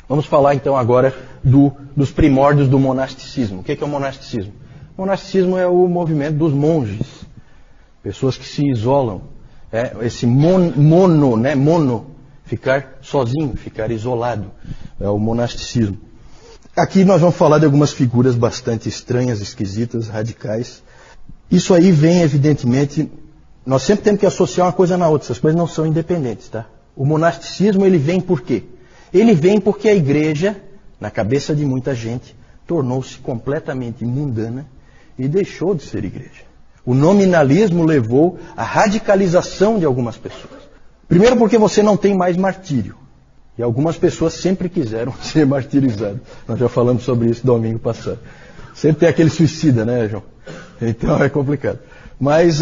Vamos falar então agora dos primórdios do monasticismo. O que é o monasticismo? O monasticismo é o movimento dos monges, pessoas que se isolam. Esse mono, ficar sozinho, ficar isolado, é o monasticismo. Aqui nós vamos falar de algumas figuras bastante estranhas, esquisitas, radicais. Isso aí vem, evidentemente, nós sempre temos que associar uma coisa na outra, essas coisas não são independentes, tá? O monasticismo, ele vem por quê? Ele vem porque a igreja, na cabeça de muita gente, tornou-se completamente mundana e deixou de ser igreja. O nominalismo levou à radicalização de algumas pessoas. Primeiro porque você não tem mais martírio. E algumas pessoas sempre quiseram ser martirizadas. Nós já falamos sobre isso domingo passado. Sempre tem aquele suicida, né, João? Então é complicado. Mas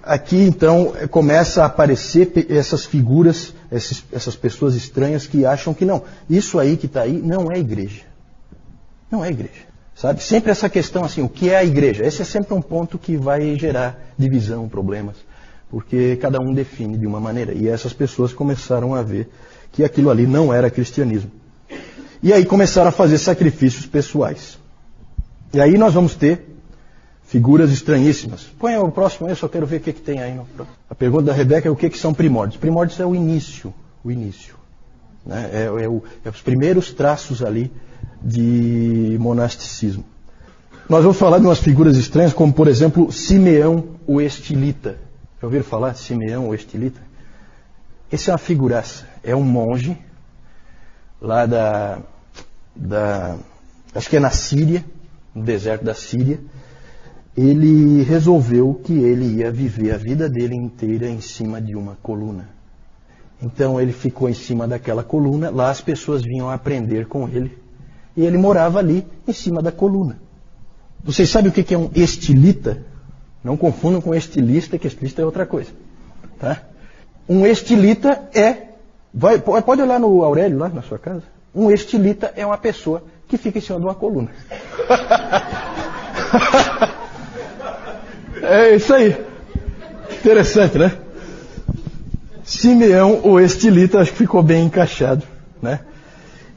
aqui então começa a aparecer essas figuras, essas pessoas estranhas que acham que não. Isso aí que está aí não é igreja. Não é igreja. Sabe? Sempre essa questão assim, o que é a igreja? Esse é sempre um ponto que vai gerar divisão, problemas. Porque cada um define de uma maneira. E essas pessoas começaram a ver que aquilo ali não era cristianismo. E aí começaram a fazer sacrifícios pessoais. E aí nós vamos ter figuras estranhíssimas. Põe o próximo aí, eu só quero ver o que tem aí. A pergunta da Rebeca é o que são primórdios. Primórdios é o início. O início. Né? É os primeiros traços ali de monasticismo. Nós vamos falar de umas figuras estranhas, como por exemplo, Simeão o Estilita. Já ouviram falar de Simeão o Estilita? Esse é uma figuraça. É um monge lá acho que é na Síria, no deserto da Síria. Ele resolveu que ele ia viver a vida dele inteira em cima de uma coluna. Então ele ficou em cima daquela coluna, lá as pessoas vinham aprender com ele. E ele morava ali, em cima da coluna. Vocês sabem o que é um estilita? Não confundam com estilista, que estilista é outra coisa. Tá? Um estilita pode olhar no Aurélio, lá na sua casa. Um estilita é uma pessoa que fica em cima de uma coluna. É isso aí. Interessante, né? Simeão o Estilita, acho que ficou bem encaixado, né?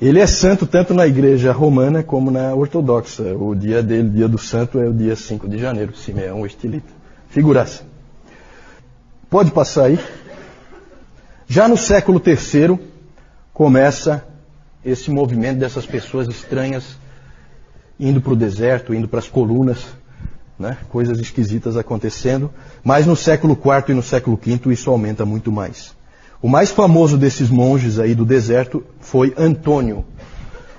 Ele é santo tanto na igreja romana como na ortodoxa. O dia dele, dia do santo, é o dia 5 de janeiro. Simeão o Estilita. Figuraça. Pode passar aí. Já no século III, começa esse movimento dessas pessoas estranhas indo para o deserto, indo para as colunas, né? Coisas esquisitas acontecendo. Mas no século IV e no século V isso aumenta muito mais. O mais famoso desses monges aí do deserto foi Antônio,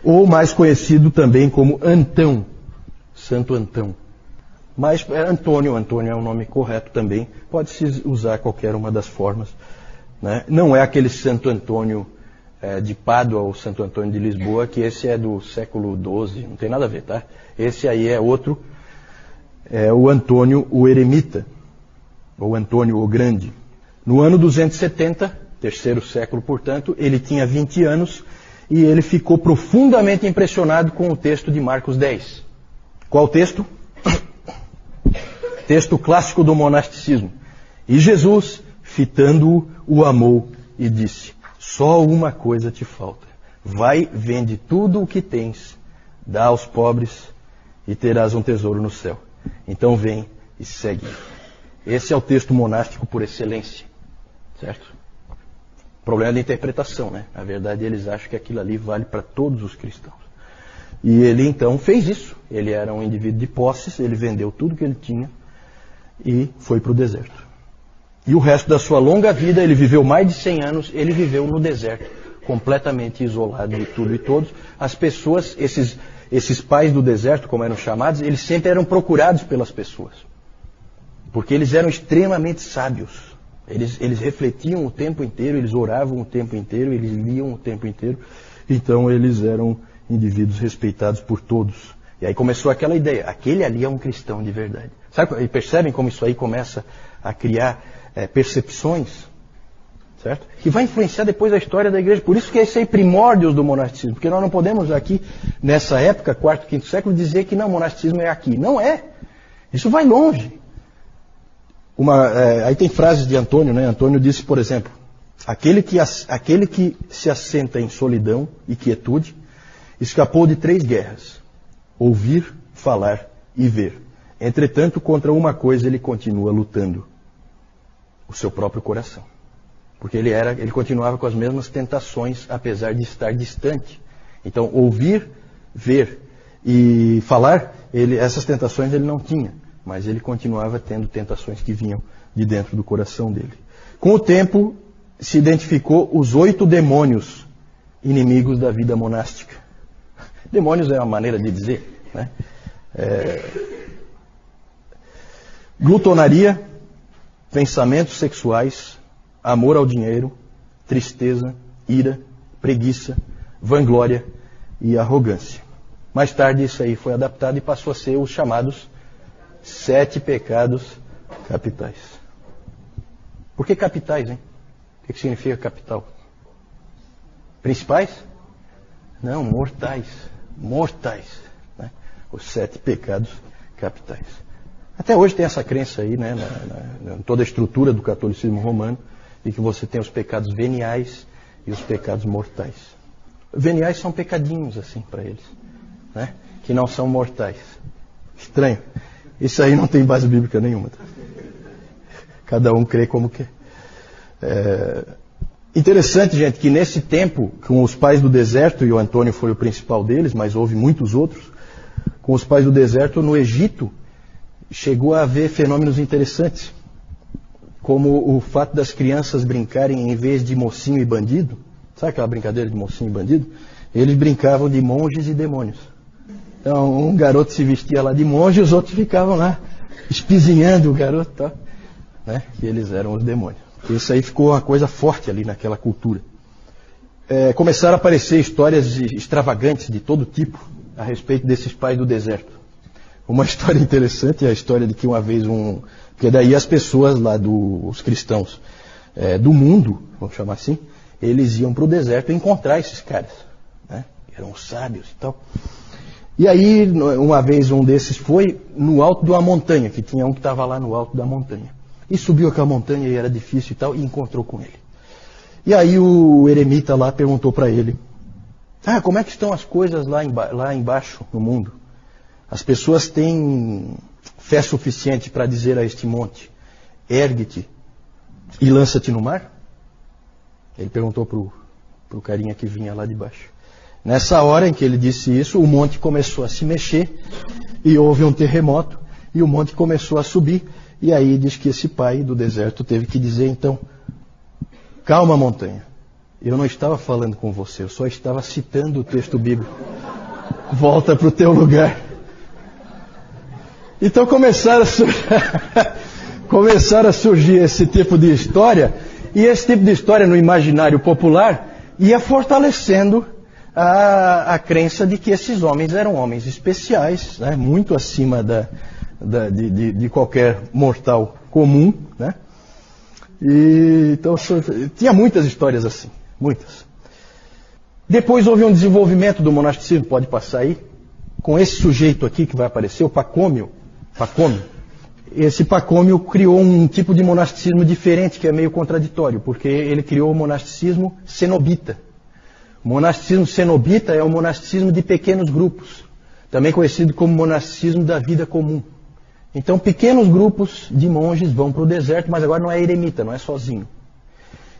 ou mais conhecido também como Antão, Santo Antão. Mas Antônio é um nome correto também, pode-se usar qualquer uma das formas. Né? Não é aquele Santo Antônio de Pádua ou Santo Antônio de Lisboa, que esse é do século XII, não tem nada a ver, tá? Esse aí é outro, é o Antônio o Eremita, ou Antônio o Grande. No ano 270, terceiro século, portanto, ele tinha 20 anos e ele ficou profundamente impressionado com o texto de Marcos 10. Qual texto? Texto clássico do monasticismo. E Jesus, fitando-o, o amou e disse: só uma coisa te falta. Vai, vende tudo o que tens, dá aos pobres e terás um tesouro no céu. Então vem e segue. Esse é o texto monástico por excelência. Certo? Problema de interpretação, né? Na verdade, eles acham que aquilo ali vale para todos os cristãos. E ele então fez isso. Ele era um indivíduo de posses, ele vendeu tudo que ele tinha e foi para o deserto. E o resto da sua longa vida, ele viveu mais de 100 anos, ele viveu no deserto, completamente isolado de tudo e todos. As pessoas, esses pais do deserto, como eram chamados, eles sempre eram procurados pelas pessoas. Porque eles eram extremamente sábios. Eles refletiam o tempo inteiro, eles oravam o tempo inteiro, eles liam o tempo inteiro. Então eles eram indivíduos respeitados por todos. E aí começou aquela ideia, aquele ali é um cristão de verdade. Sabe, e percebem como isso aí começa a criar percepções, certo? Que vai influenciar depois a história da igreja. Por isso que esse aí primórdios do monasticismo. Porque nós não podemos aqui, nessa época, quarto, quinto século, dizer que não, o monasticismo é aqui. Não é. Isso vai longe. Aí tem frases de Antônio, né? Antônio disse, por exemplo, Aquele que se assenta em solidão e quietude escapou de 3 guerras: ouvir, falar e ver. Entretanto, contra uma coisa ele continua lutando: o seu próprio coração. Porque ele continuava com as mesmas tentações, apesar de estar distante. Então, ouvir, ver e falar, essas tentações ele não tinha. Mas ele continuava tendo tentações que vinham de dentro do coração dele. Com o tempo, se identificou os 8 demônios inimigos da vida monástica. Demônios é uma maneira de dizer, né? Glutonaria, pensamentos sexuais, amor ao dinheiro, tristeza, ira, preguiça, vanglória e arrogância. Mais tarde isso aí foi adaptado e passou a ser os chamados 7 pecados capitais. Por que capitais, hein? O que significa capital? Principais? Não, mortais. Mortais. Né? Os 7 pecados capitais. Até hoje tem essa crença aí, né, em toda a estrutura do catolicismo romano, de que você tem os pecados veniais e os pecados mortais. Veniais são pecadinhos, assim, para eles, né? Que não são mortais. Estranho. Isso aí não tem base bíblica nenhuma. Tá? Cada um crê como quer. Interessante, gente, que nesse tempo, com os pais do deserto, e o Antônio foi o principal deles, mas houve muitos outros, com os pais do deserto, no Egito, chegou a haver fenômenos interessantes, como o fato das crianças brincarem em vez de mocinho e bandido. Sabe aquela brincadeira de mocinho e bandido? Eles brincavam de monges e demônios. Então, um garoto se vestia lá de monge e os outros ficavam lá espizinhando o garoto, tá? Né? Que eles eram os demônios. Isso aí ficou uma coisa forte ali naquela cultura. Começaram a aparecer histórias extravagantes de todo tipo a respeito desses pais do deserto. Uma história interessante é a história de que uma vez porque daí as pessoas lá, os cristãos do mundo, vamos chamar assim, eles iam para o deserto encontrar esses caras, né? Eram sábios e tal. E aí, uma vez um desses foi no alto de uma montanha, que tinha um que estava lá no alto da montanha. E subiu aquela montanha e era difícil e tal, e encontrou com ele. E aí o eremita lá perguntou para ele: como é que estão as coisas lá embaixo no mundo? As pessoas têm fé suficiente para dizer a este monte: ergue-te e lança-te no mar? Ele perguntou pro carinha que vinha lá de baixo. Nessa hora em que ele disse isso, o monte começou a se mexer e houve um terremoto e o monte começou a subir. E aí diz que esse pai do deserto teve que dizer então: calma, montanha, eu não estava falando com você, eu só estava citando o texto bíblico. Volta para o teu lugar. Então começaram a surgir esse tipo de história, e esse tipo de história no imaginário popular ia fortalecendo a crença de que esses homens eram homens especiais, né, muito acima de qualquer mortal comum, né? E então tinha muitas histórias assim, muitas. Depois houve um desenvolvimento do monasticismo, pode passar aí, com esse sujeito aqui que vai aparecer, o Pacômio. Esse Pacômio criou um tipo de monasticismo diferente, que é meio contraditório, porque ele criou o monasticismo cenobita. O monasticismo cenobita é o monasticismo de pequenos grupos, também conhecido como monasticismo da vida comum. Então, pequenos grupos de monges vão para o deserto, mas agora não é eremita, não é sozinho.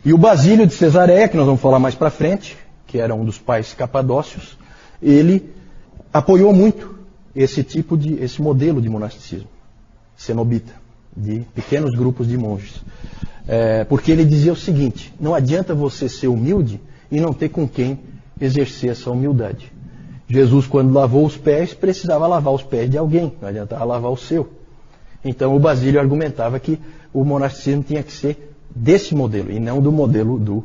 E o Basílio de Cesareia, que nós vamos falar mais para frente, que era um dos pais capadócios, ele apoiou muito esse modelo de monasticismo cenobita, de pequenos grupos de monges. Porque ele dizia o seguinte: não adianta você ser humilde e não ter com quem exercer essa humildade. Jesus, quando lavou os pés, precisava lavar os pés de alguém, não adiantava lavar o seu. Então o Basílio argumentava que o monasticismo tinha que ser desse modelo e não do modelo do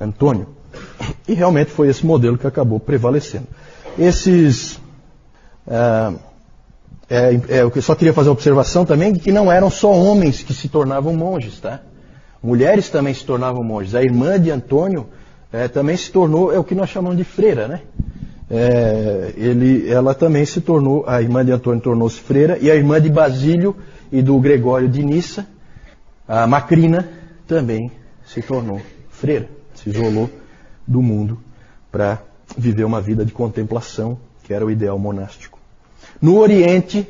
Antônio. E realmente foi esse modelo que acabou prevalecendo. Eu só queria fazer uma observação também de que não eram só homens que se tornavam monges, tá? Mulheres também se tornavam monges. A irmã de Antônio também se tornou, é o que nós chamamos de freira, né? Ela também se tornou, a irmã de Antônio tornou-se freira, e a irmã de Basílio e do Gregório de Nissa, a Macrina, também se tornou freira, se isolou do mundo para viver uma vida de contemplação, que era o ideal monástico. No Oriente,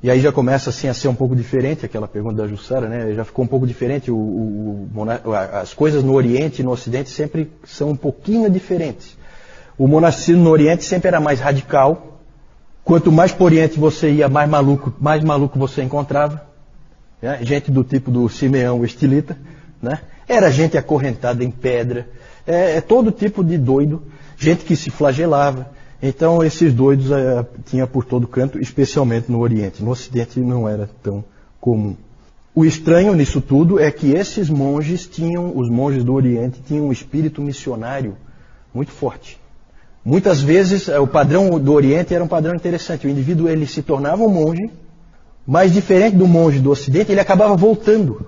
e aí já começa assim a ser um pouco diferente, aquela pergunta da Jussara, né? Já ficou um pouco diferente, as coisas no Oriente e no Ocidente sempre são um pouquinho diferentes. O monasticismo no Oriente sempre era mais radical. Quanto mais para o Oriente você ia, mais maluco você encontrava. Né? Gente do tipo do Simeão, o estilita. Né? Era gente acorrentada em pedra. Todo tipo de doido. Gente que se flagelava. Então esses doidos tinha por todo canto, especialmente no Oriente. No Ocidente não era tão comum. O estranho nisso tudo é que esses monges os monges do Oriente tinham um espírito missionário muito forte. Muitas vezes o padrão do Oriente era um padrão interessante. O indivíduo ele se tornava um monge, mas diferente do monge do Ocidente, ele acabava voltando.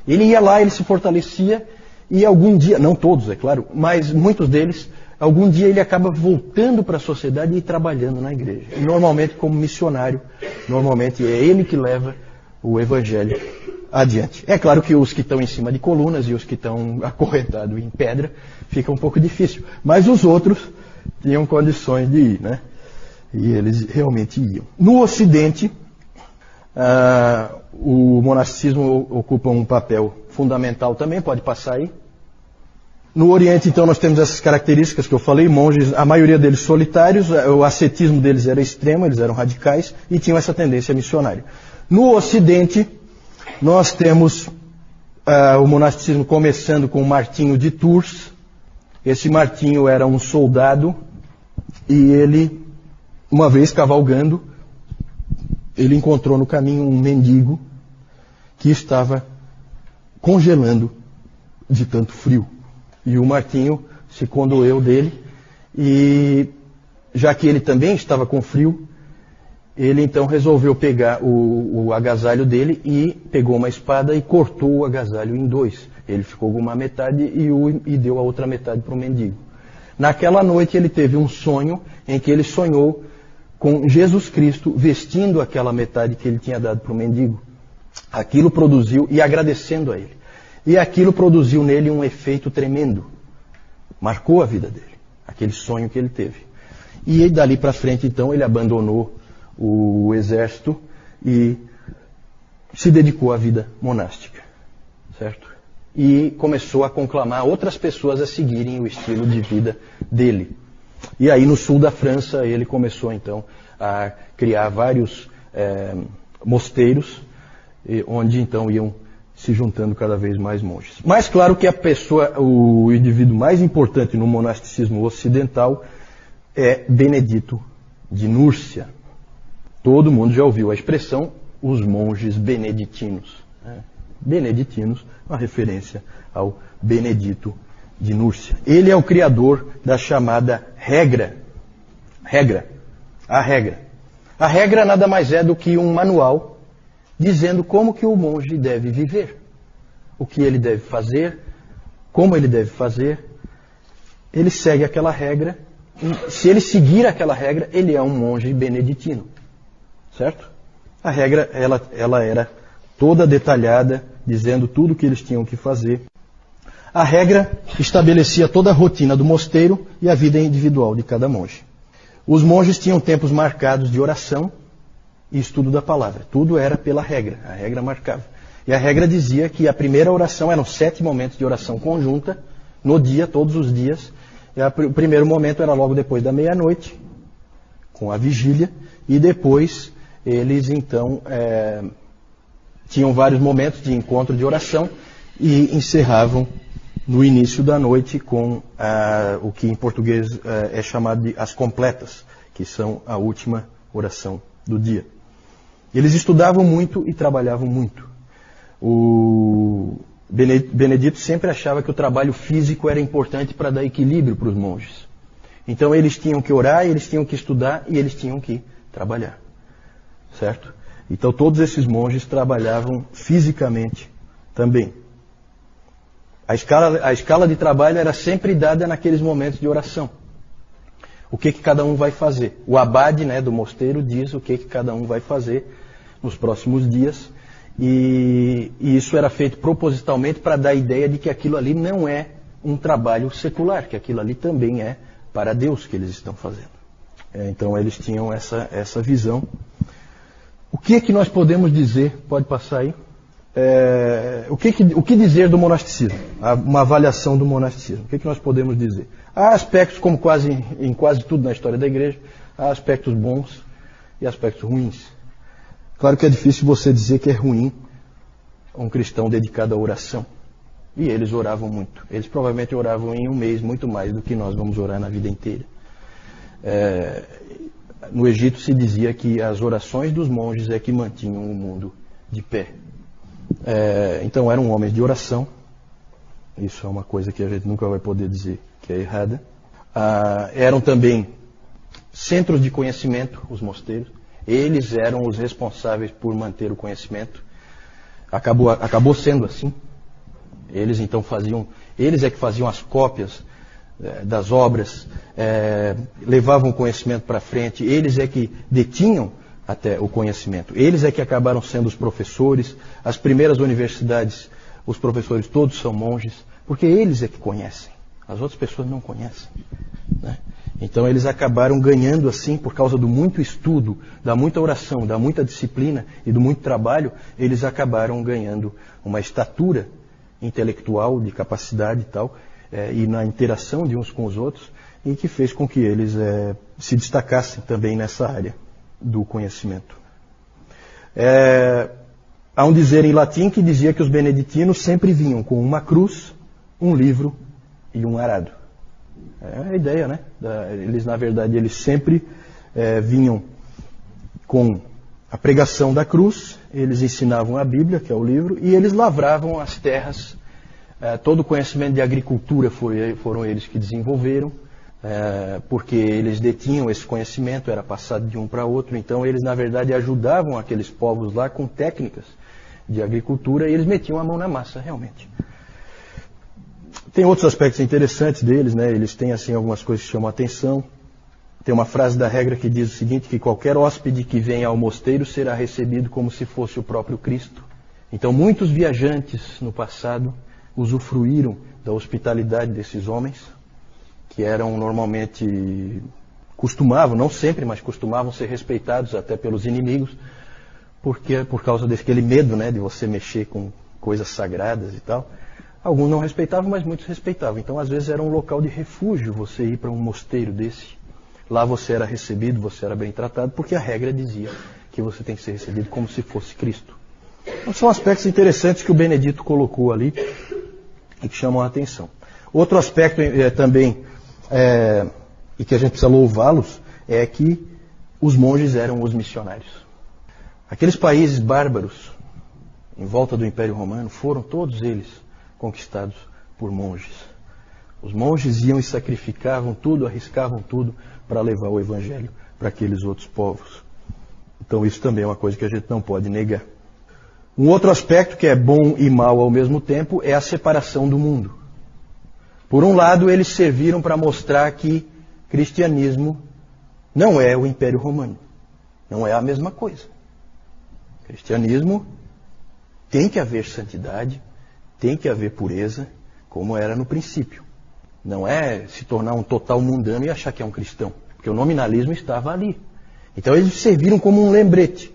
Ele ia lá, ele se fortalecia e algum dia, não todos é claro, mas muitos deles, algum dia ele acaba voltando para a sociedade e trabalhando na igreja. E normalmente como missionário, normalmente é ele que leva o evangelho adiante. É claro que os que estão em cima de colunas e os que estão acorrentados em pedra, fica um pouco difícil. Mas os outros tinham condições de ir, né? E eles realmente iam. No Ocidente, o monasticismo ocupa um papel fundamental também, pode passar aí. No Oriente, então, nós temos essas características que eu falei, monges, a maioria deles solitários, o ascetismo deles era extremo, eles eram radicais e tinham essa tendência missionária. No Ocidente, nós temos o monasticismo começando com Martinho de Tours. Esse Martinho era um soldado e ele, uma vez cavalgando, ele encontrou no caminho um mendigo que estava congelando de tanto frio. E o Martinho se condoeu dele e, já que ele também estava com frio, ele então resolveu pegar o agasalho dele e pegou uma espada e cortou o agasalho em dois. Ele ficou com uma metade e deu a outra metade para o mendigo. Naquela noite ele teve um sonho em que ele sonhou com Jesus Cristo vestindo aquela metade que ele tinha dado para o mendigo. Aquilo produziu, e agradecendo a ele. E aquilo produziu nele um efeito tremendo. Marcou a vida dele, aquele sonho que ele teve. E dali para frente então ele abandonou o exército e se dedicou à vida monástica, certo? E começou a conclamar outras pessoas a seguirem o estilo de vida dele. E aí no sul da França ele começou então a criar vários mosteiros, onde então iam se juntando cada vez mais monges. Mas claro que o indivíduo mais importante no monasticismo ocidental é Benedito de Núrcia. Todo mundo já ouviu a expressão os monges beneditinos. Beneditinos, uma referência ao Benedito de Núrcia. Ele é o criador da chamada regra. A regra nada mais é do que um manual dizendo como que o monge deve viver, o que ele deve fazer, como ele deve fazer. Ele segue aquela regra. Se ele seguir aquela regra, ele é um monge beneditino. Certo? A regra, ela era toda detalhada, dizendo tudo o que eles tinham que fazer. A regra estabelecia toda a rotina do mosteiro e a vida individual de cada monge. Os monges tinham tempos marcados de oração e estudo da palavra. Tudo era pela regra. A regra marcava. E a regra dizia que a primeira oração eram 7 momentos de oração conjunta, no dia, todos os dias. E o primeiro momento era logo depois da meia-noite, com a vigília, e depois eles então tinham vários momentos de encontro de oração e encerravam no início da noite com o que em português é chamado de as completas, que são a última oração do dia. Eles estudavam muito e trabalhavam muito. O Benedito sempre achava que o trabalho físico era importante para dar equilíbrio para os monges. Então eles tinham que orar, eles tinham que estudar e eles tinham que trabalhar. Certo? Então todos esses monges trabalhavam fisicamente também. A escala de trabalho era sempre dada naqueles momentos de oração. O que cada um vai fazer? O abade, né, do mosteiro diz o que cada um vai fazer nos próximos dias. E isso era feito propositalmente para dar a ideia de que aquilo ali não é um trabalho secular, que aquilo ali também é para Deus que eles estão fazendo. Então eles tinham essa visão. O que é que nós podemos dizer? Pode passar aí. O que dizer do monasticismo? Uma avaliação do monasticismo. O que nós podemos dizer? Há aspectos, como em quase tudo na história da igreja, há aspectos bons e aspectos ruins. Claro que é difícil você dizer que é ruim um cristão dedicado à oração. E eles oravam muito. Eles provavelmente oravam em um mês muito mais do que nós vamos orar na vida inteira. No Egito se dizia que as orações dos monges é que mantinham o mundo de pé. Então eram homens de oração. Isso é uma coisa que a gente nunca vai poder dizer que é errada. Eram também centros de conhecimento, os mosteiros. Eles eram os responsáveis por manter o conhecimento. Acabou sendo assim. Eles é que faziam as cópias das obras, levavam o conhecimento para frente. Eles é que detinham até o conhecimento. Eles é que acabaram sendo os professores. As primeiras universidades, os professores todos são monges, porque eles é que conhecem. As outras pessoas não conhecem, né? Então eles acabaram ganhando assim, por causa do muito estudo, da muita oração, da muita disciplina e do muito trabalho, eles acabaram ganhando uma estatura intelectual, de capacidade e tal, e na interação de uns com os outros, e que fez com que eles se destacassem também nessa área do conhecimento. Há um dizer em latim que dizia que os beneditinos sempre vinham com uma cruz, um livro e um arado. É a ideia, né? Eles, na verdade, eles sempre vinham com a pregação da cruz, eles ensinavam a Bíblia, que é o livro, e eles lavravam as terras. Todo o conhecimento de agricultura foram eles que desenvolveram, porque eles detinham esse conhecimento, era passado de um para outro. Então eles, na verdade, ajudavam aqueles povos lá com técnicas de agricultura e eles metiam a mão na massa, realmente. Tem outros aspectos interessantes deles, né? Eles têm assim algumas coisas que chamam a atenção. Tem uma frase da regra que diz o seguinte, que qualquer hóspede que venha ao mosteiro será recebido como se fosse o próprio Cristo. Então muitos viajantes no passado usufruíram da hospitalidade desses homens, que eram normalmente, não sempre, mas costumavam ser respeitados até pelos inimigos, porque por causa daquele medo, né, de você mexer com coisas sagradas e tal. Alguns não respeitavam, mas muitos respeitavam. Então, às vezes, era um local de refúgio você ir para um mosteiro desse. Lá você era recebido, você era bem tratado, porque a regra dizia que você tem que ser recebido como se fosse Cristo. Então, são aspectos interessantes que o Benedito colocou ali e que chamam a atenção. Outro aspecto também, e que a gente precisa louvá-los, é que os monges eram os missionários. Aqueles países bárbaros em volta do Império Romano foram todos eles conquistados por monges. Os monges iam e sacrificavam tudo, arriscavam tudo para levar o Evangelho para aqueles outros povos. Então isso também é uma coisa que a gente não pode negar. Um outro aspecto que é bom e mal ao mesmo tempo é a separação do mundo. Por um lado, eles serviram para mostrar que cristianismo não é o Império Romano. Não é a mesma coisa. Cristianismo tem que haver santidade, tem que haver pureza, como era no princípio. Não é se tornar um total mundano e achar que é um cristão, porque o nominalismo estava ali. Então eles serviram como um lembrete.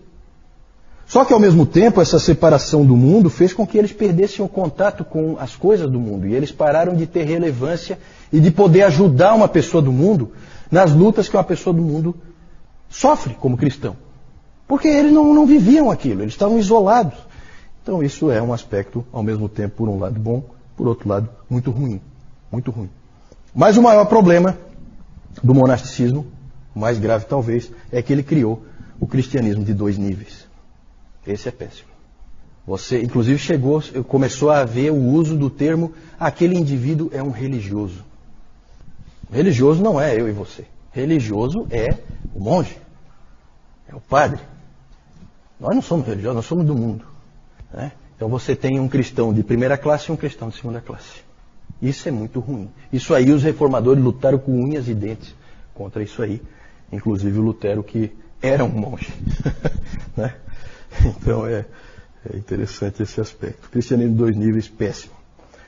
Só que ao mesmo tempo essa separação do mundo fez com que eles perdessem o contato com as coisas do mundo. E eles pararam de ter relevância e de poder ajudar uma pessoa do mundo nas lutas que uma pessoa do mundo sofre como cristão. Porque eles não viviam aquilo, eles estavam isolados. Então isso é um aspecto, ao mesmo tempo, por um lado bom, por outro lado, muito ruim. Muito ruim. Mas o maior problema do monasticismo, o mais grave talvez, é que ele criou o cristianismo de 2 níveis. Esse é péssimo. Você, inclusive, começou a haver o uso do termo, aquele indivíduo é um religioso. Religioso não é eu e você. Religioso é o monge, é o padre. Nós não somos religiosos, nós somos do mundo. Né? Então você tem um cristão de primeira classe e um cristão de segunda classe. Isso é muito ruim. Isso aí os reformadores lutaram com unhas e dentes contra isso aí. Inclusive o Lutero, que era um monge. Né? Então É interessante esse aspecto. Cristianismo 2 níveis, péssimo.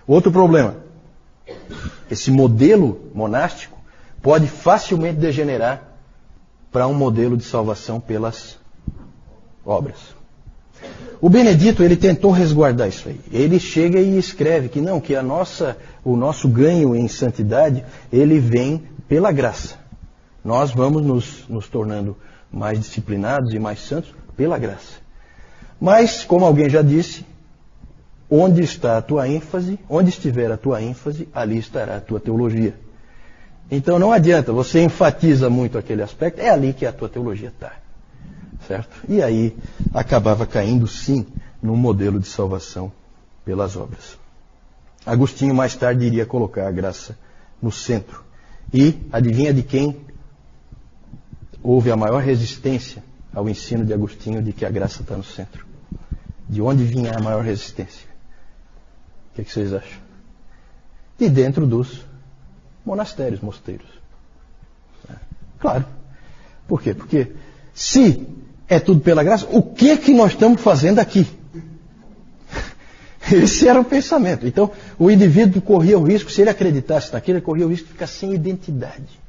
Outro problema. Esse modelo monástico pode facilmente degenerar para um modelo de salvação pelas obras. O Benedito, ele tentou resguardar isso aí. Ele chega e escreve que não, que o nosso ganho em santidade, ele vem pela graça. Nós vamos nos tornando mais disciplinados e mais santos pela graça. Mas, como alguém já disse, onde está a tua ênfase, onde estiver a tua ênfase, ali estará a tua teologia. Então não adianta, você enfatiza muito aquele aspecto, é ali que a tua teologia está. Certo? E aí acabava caindo sim num modelo de salvação pelas obras. Agostinho mais tarde iria colocar a graça no centro. E adivinha de quem houve a maior resistência ao ensino de Agostinho de que a graça está no centro? De onde vinha a maior resistência? O que vocês acham? De dentro dos monastérios, mosteiros. Claro. Por quê? Porque se é tudo pela graça, o que nós estamos fazendo aqui? Esse era o pensamento. Então, o indivíduo corria o risco, se ele acreditasse naquilo, ele corria o risco de ficar sem identidade.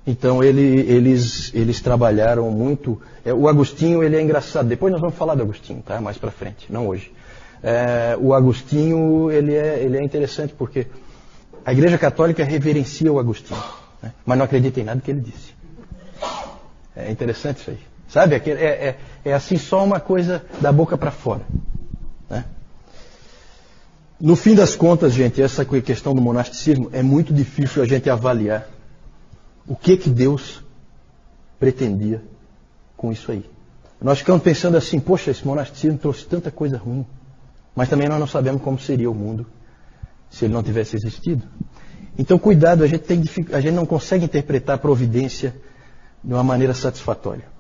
Então, eles trabalharam muito. O Agostinho, ele é engraçado. Depois nós vamos falar do Agostinho, tá? Mais para frente, não hoje. O Agostinho, ele é interessante porque a Igreja Católica reverencia o Agostinho, né? Mas não acredita em nada que ele disse. É interessante isso aí. Sabe? É assim só uma coisa da boca para fora. Né? No fim das contas, gente, essa questão do monasticismo é muito difícil a gente avaliar o que Deus pretendia com isso aí. Nós ficamos pensando assim, poxa, esse monasticismo trouxe tanta coisa ruim. Mas também nós não sabemos como seria o mundo se ele não tivesse existido. Então, cuidado, a gente não consegue interpretar a providência de uma maneira satisfatória.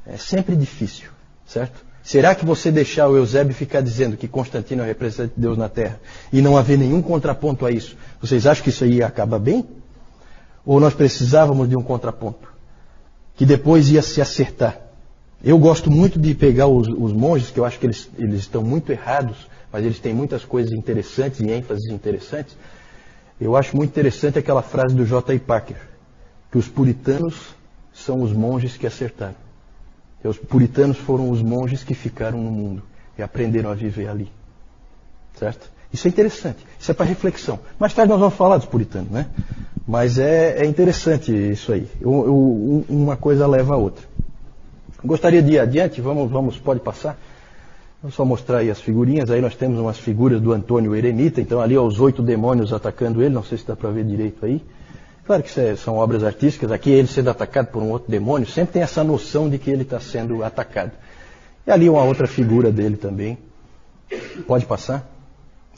É sempre difícil, certo? Será que você deixar o Eusébio ficar dizendo que Constantino é o representante de Deus na Terra e não haver nenhum contraponto a isso, vocês acham que isso aí acaba bem? Ou nós precisávamos de um contraponto que depois ia se acertar? Eu gosto muito de pegar os monges, que eu acho que eles estão muito errados, mas eles têm muitas coisas interessantes e ênfases interessantes. Eu acho muito interessante aquela frase do J.I. Packer, que os puritanos são os monges que acertaram. E os puritanos foram os monges que ficaram no mundo e aprenderam a viver ali. Certo? Isso é interessante. Isso é para reflexão. Mais tarde nós vamos falar dos puritanos, né? Mas é interessante isso aí. Uma coisa leva a outra. Gostaria de ir adiante. Pode passar. Vou só mostrar aí as figurinhas. Aí nós temos umas figuras do Antônio Eremita. Então ali, os 8 demônios atacando ele. Não sei se dá para ver direito aí. Claro que são obras artísticas. Aqui ele sendo atacado por um outro demônio. Sempre tem essa noção de que ele está sendo atacado. E ali uma outra figura dele também. Pode passar.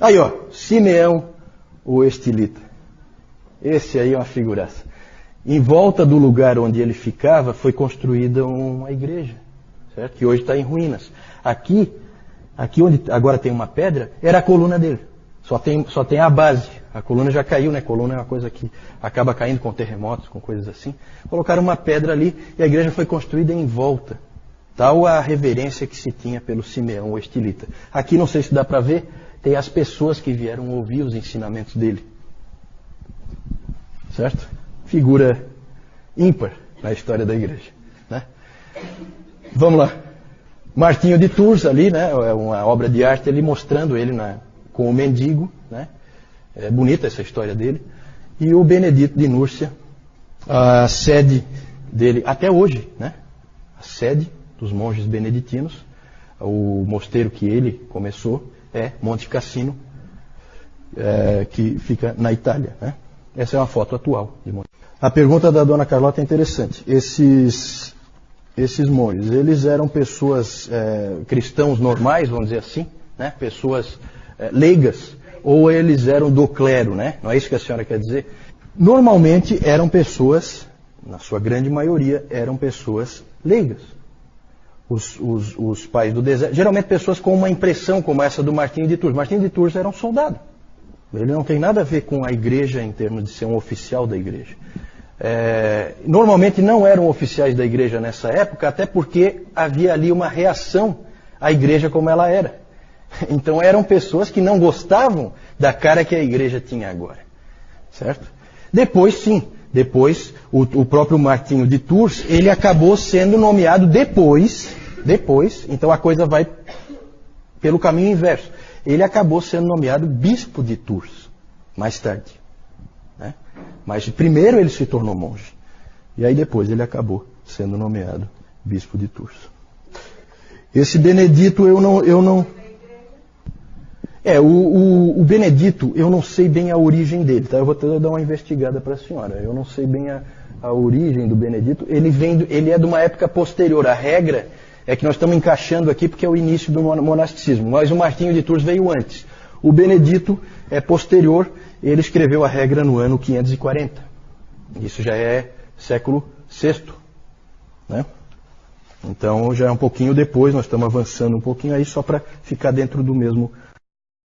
Aí, ó. Simeão, o estilita. Esse aí é uma figuraça. Em volta do lugar onde ele ficava foi construída uma igreja. Certo? Que hoje está em ruínas. Aqui onde agora tem uma pedra, era a coluna dele. Só tem a base. A coluna já caiu, né? A coluna é uma coisa que acaba caindo com terremotos, com coisas assim. Colocaram uma pedra ali e a igreja foi construída em volta. Tal a reverência que se tinha pelo Simeão, o estilita. Aqui, não sei se dá para ver, tem as pessoas que vieram ouvir os ensinamentos dele. Certo? Figura ímpar na história da igreja. Né? Vamos lá. Martinho de Tours ali, né? É uma obra de arte ali mostrando ele com o mendigo, né? É bonita essa história dele. E o Benedito de Núrcia, a sede dele, até hoje, né? A sede dos monges beneditinos, o mosteiro que ele começou é Monte Cassino, que fica na Itália, né? Essa é uma foto atual de Monte. A pergunta da dona Carlota é interessante. Esses monges, eles eram pessoas cristãos normais, vamos dizer assim, né? Pessoas leigas, ou eles eram do clero, né? Não é isso que a senhora quer dizer? Normalmente eram pessoas, na sua grande maioria, eram pessoas leigas. Os pais do deserto, geralmente pessoas com uma impressão como essa do Martinho de Tours. Martinho de Tours era um soldado. Ele não tem nada a ver com a igreja em termos de ser um oficial da igreja. Normalmente não eram oficiais da igreja nessa época, até porque havia ali uma reação à igreja como ela era. Então eram pessoas que não gostavam da cara que a igreja tinha agora. Certo? Depois, sim. Depois, o próprio Martinho de Tours, ele acabou sendo nomeado depois, então a coisa vai pelo caminho inverso. Ele acabou sendo nomeado bispo de Tours, mais tarde. Né? Mas primeiro ele se tornou monge. E aí depois ele acabou sendo nomeado bispo de Tours. Esse Benedito eu não... O Benedito, eu não sei bem a origem dele, tá? Eu vou dar uma investigada para a senhora. Eu não sei bem a origem do Benedito. Ele é de uma época posterior. A regra é que nós estamos encaixando aqui porque é o início do monasticismo. Mas o Martinho de Tours veio antes. O Benedito é posterior. Ele escreveu a regra no ano 540. Isso já é século VI. Né? Então já é um pouquinho depois. Nós estamos avançando um pouquinho aí só para ficar dentro do mesmo